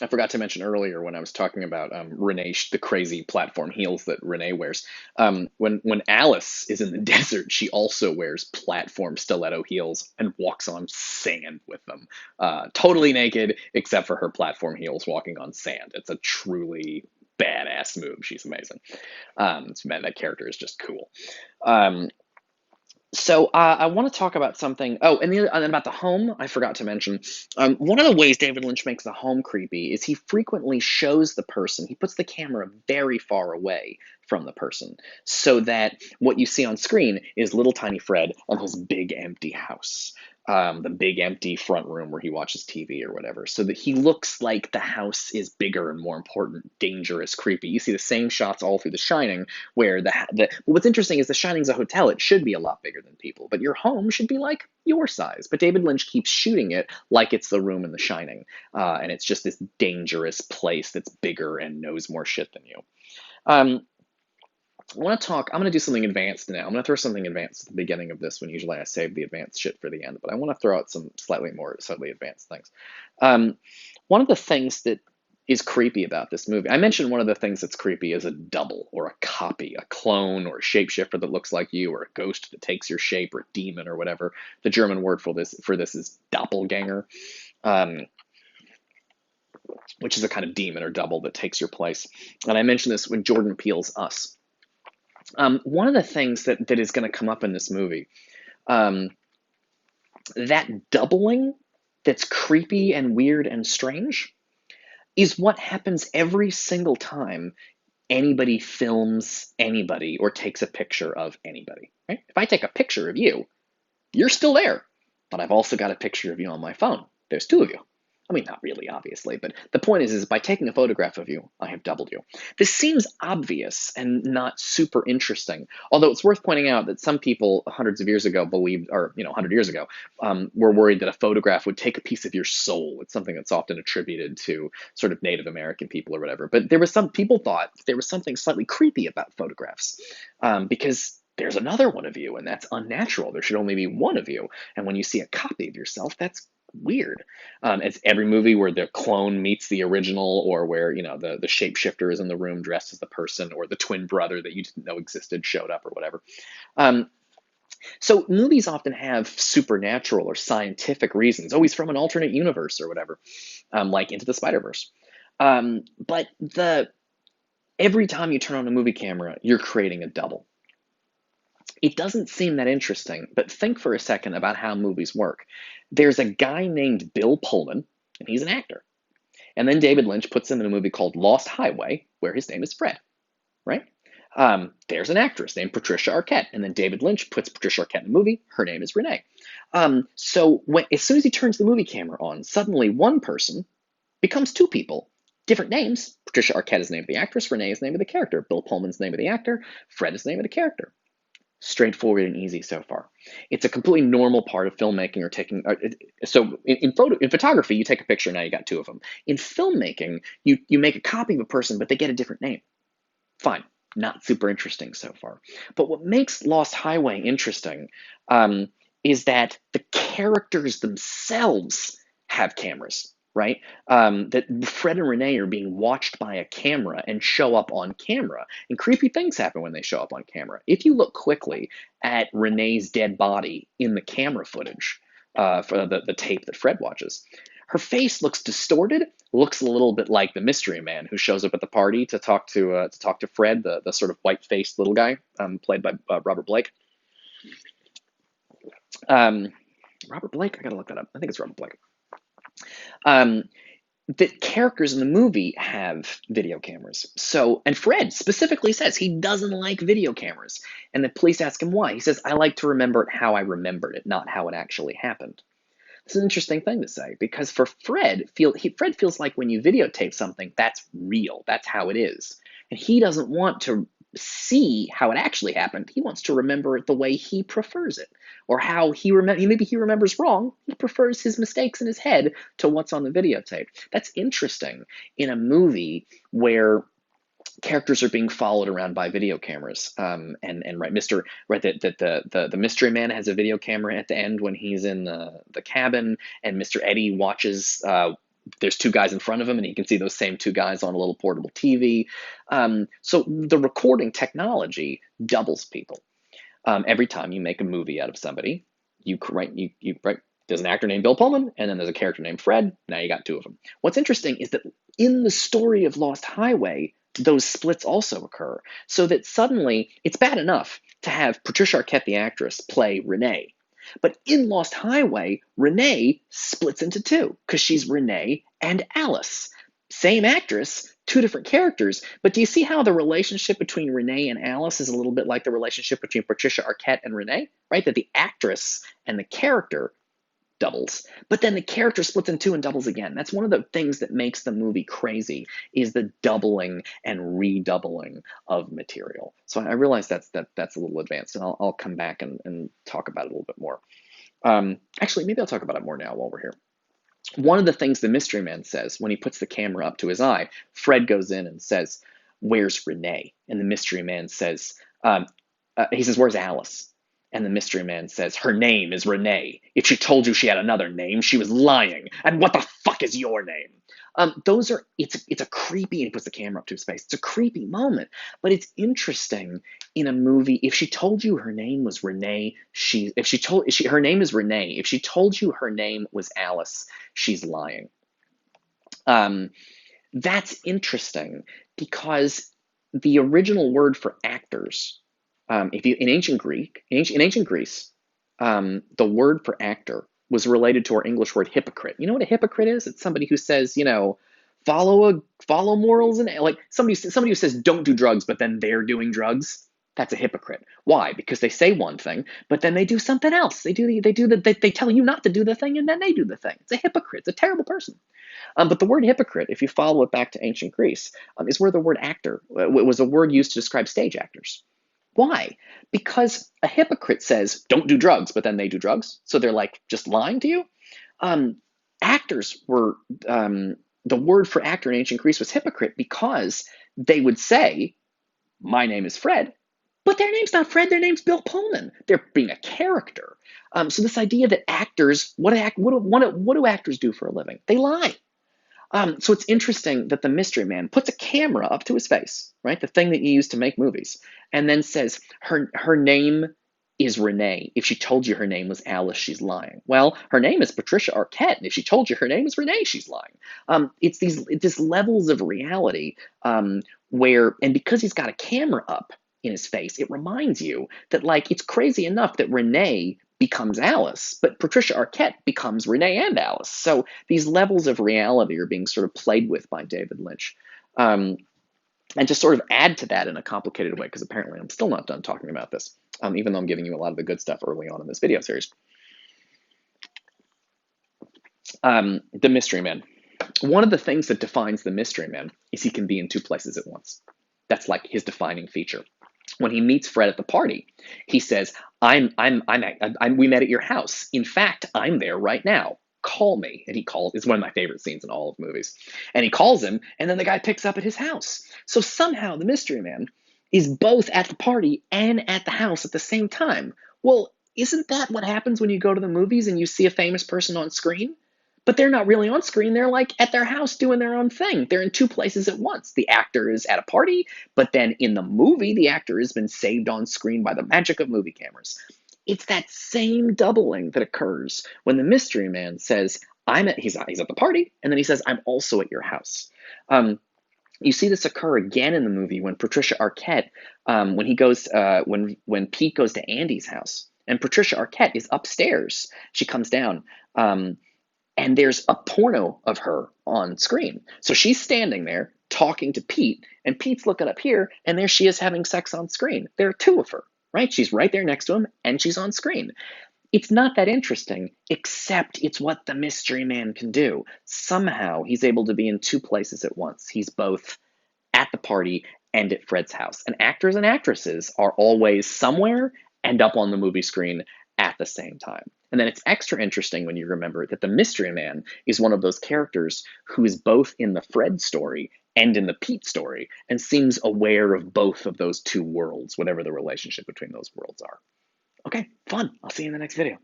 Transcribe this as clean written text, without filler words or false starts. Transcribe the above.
I forgot to mention earlier when I was talking about Renee, the crazy platform heels that Renee wears. When Alice is in the desert, she also wears platform stiletto heels and walks on sand with them, totally naked except for her platform heels walking on sand. It's a truly badass move. She's amazing. Man, that character is just cool. Um, I want to talk about something. Oh, and about the home, I forgot to mention. One of the ways David Lynch makes the home creepy is he frequently shows the person. He puts the camera very far away from the person, so that what you see on screen is little tiny Fred and his big empty house, the big empty front room where he watches TV or whatever, so that he looks like the house is bigger and more important, dangerous, creepy. You see the same shots all through The Shining where what's interesting is The Shining's a hotel. It should be a lot bigger than people, but your home should be like your size. But David Lynch keeps shooting it like it's the room in The Shining, and it's just this dangerous place that's bigger and knows more shit than you. Um, I want to talk. I'm going to do something advanced now. I'm going to throw something advanced at the beginning of this when usually I save the advanced shit for the end, but I want to throw out some slightly advanced things. Um, One of the things that is creepy about this movie, I mentioned one of the things that's creepy is a double or a copy, a clone or a shapeshifter that looks like you, or a ghost that takes your shape, or a demon or whatever. The German word for this is doppelganger, um, which is a kind of demon or double that takes your place. And I mentioned this when Jordan Peele's Us. One of the things that is going to come up in this movie, um, that doubling that's creepy and weird and strange, is what happens every single time anybody films anybody or takes a picture of anybody. Right? If I take a picture of you, you're still there, but I've also got a picture of you on my phone. There's two of you. I mean, not really, obviously, but the point is by taking a photograph of you, I have doubled you. This seems obvious and not super interesting, although it's worth pointing out that some people hundreds of years ago believed, or 100 years ago, were worried that a photograph would take a piece of your soul. It's something that's often attributed to sort of Native American people or whatever. But there was some people thought there was something slightly creepy about photographs, because there's another one of you, and that's unnatural. There should only be one of you. And when you see a copy of yourself, that's weird. It's every movie where the clone meets the original, or where the shapeshifter is in the room dressed as the person, or the twin brother that you didn't know existed showed up, or whatever. Um, so movies often have supernatural or scientific reasons. Oh, he's from an alternate universe or whatever, like Into the Spider-Verse. But the every time you turn on a movie camera, you're creating a double. It doesn't seem that interesting, but think for a second about how movies work. There's a guy named Bill Pullman, and he's an actor. And then David Lynch puts him in a movie called Lost Highway, where his name is Fred, right? There's an actress named Patricia Arquette, and then David Lynch puts Patricia Arquette in a movie. Her name is Renee. As soon as he turns the movie camera on, suddenly one person becomes two people, different names. Patricia Arquette is the name of the actress. Renee is the name of the character. Bill Pullman's the name of the actor. Fred is the name of the character. Straightforward and easy so far. It's a completely normal part of filmmaking or taking. In photography, you take a picture, now you got two of them. In filmmaking, you make a copy of a person, but they get a different name. Fine, not super interesting so far. But what makes Lost Highway interesting, is that the characters themselves have cameras, right? That Fred and Renee are being watched by a camera and show up on camera. And creepy things happen when they show up on camera. If you look quickly at Renee's dead body in the camera footage, for the tape that Fred watches, her face looks distorted, looks a little bit like the mystery man who shows up at the party to talk to Fred, the sort of white faced little guy, played by Robert Blake. Um, Robert Blake, I gotta look that up. I think it's Robert Blake. Um, the characters in the movie have video cameras. And Fred specifically says he doesn't like video cameras. And the police ask him why. He says, "I like to remember it how I remembered it, not how it actually happened." It's an interesting thing to say, because for Fred feels like when you videotape something, that's real. That's how it is. And he doesn't want to see how it actually happened. He wants to remember it the way he prefers it, or how maybe he remembers wrong. He prefers his mistakes in his head to what's on the videotape. That's interesting in a movie where characters are being followed around by video cameras. And right, the mystery man has a video camera at the end when he's in the cabin, and Mr. Eddie watches there's two guys in front of him, and he can see those same two guys on a little portable TV. So the recording technology doubles people. Every time you make a movie out of somebody, there's an actor named Bill Pullman, and then there's a character named Fred. Now you got two of them. What's interesting is that in the story of Lost Highway, those splits also occur. So that suddenly it's bad enough to have Patricia Arquette, the actress, play Renee. But in Lost Highway, Renee splits into two because she's Renee and Alice. Same actress, two different characters. But do you see how the relationship between Renee and Alice is a little bit like the relationship between Patricia Arquette and Renee? Right? That the actress and the character doubles, but then the character splits in two and doubles again. That's one of the things that makes the movie crazy, is the doubling and redoubling of material. So I realize that's a little advanced, and I'll come back and talk about it a little bit more. Actually, maybe I'll talk about it more now while we're here. One of the things the mystery man says when he puts the camera up to his eye, Fred goes in and says, "Where's Renee?" And the mystery man says, he says, "Where's Alice?" And the mystery man says, "Her name is Renee. If she told you she had another name, she was lying. And what the fuck is your name?" It's a creepy, and he puts the camera up to his face. It's a creepy moment, but it's interesting in a movie. If she told you her name was Renee, her name is Renee. If she told you her name was Alice, she's lying. That's interesting because the original word for actors, if you in ancient Greece, the word for actor was related to our English word hypocrite. You know what a hypocrite is? It's somebody who says, follow morals, and like somebody who says don't do drugs, but then they're doing drugs. That's a hypocrite. Why? Because they say one thing, but then they do something else. They tell you not to do the thing, and then they do the thing. It's a hypocrite. It's a terrible person. But the word hypocrite, if you follow it back to ancient Greece, is where the word actor was a word used to describe stage actors. Why? Because a hypocrite says, don't do drugs, but then they do drugs. So they're like just lying to you. Actors were, the word for actor in ancient Greece was hypocrite because they would say, my name is Fred, but their name's not Fred, their name's Bill Pullman. They're being a character. So this idea that actors, what do actors do for a living? They lie. So it's interesting that the mystery man puts a camera up to his face, right? The thing that you use to make movies, and then says her name is Renee. If she told you her name was Alice, she's lying. Well, her name is Patricia Arquette, and if she told you her name is Renee, she's lying. It's these levels of reality where, and because he's got a camera up in his face, it reminds you that like it's crazy enough that Renee becomes Alice, but Patricia Arquette becomes Renee and Alice. So these levels of reality are being sort of played with by David Lynch. And to sort of add to that in a complicated way, because apparently I'm still not done talking about this, even though I'm giving you a lot of the good stuff early on in this video series. The Mystery Man. One of the things that defines the Mystery Man is he can be in two places at once. That's like his defining feature. When he meets Fred at the party, he says, we met at your house. In fact, I'm there right now. Call me." And he calls. It's one of my favorite scenes in all of movies. And he calls him, and then the guy picks up at his house. So somehow the mystery man is both at the party and at the house at the same time. Well, isn't that what happens when you go to the movies and you see a famous person on screen? But they're not really on screen. They're like at their house doing their own thing. They're in two places at once. The actor is at a party, but then in the movie, the actor has been saved on screen by the magic of movie cameras. It's that same doubling that occurs when the mystery man says, he's at the party, and then he says, "I'm also at your house." You see this occur again in the movie when Patricia Arquette, when Pete goes to Andy's house, and Patricia Arquette is upstairs. She comes down. And there's a porno of her on screen. So she's standing there talking to Pete, and Pete's looking up here, and there she is having sex on screen. There are two of her, right? She's right there next to him, and she's on screen. It's not that interesting, except it's what the mystery man can do. Somehow, he's able to be in two places at once. He's both at the party and at Fred's house. And actors and actresses are always somewhere and up on the movie screen at the same time. And then it's extra interesting when you remember that the mystery man is one of those characters who is both in the Fred story and in the Pete story, and seems aware of both of those two worlds, whatever the relationship between those worlds are. Okay, fun. I'll see you in the next video.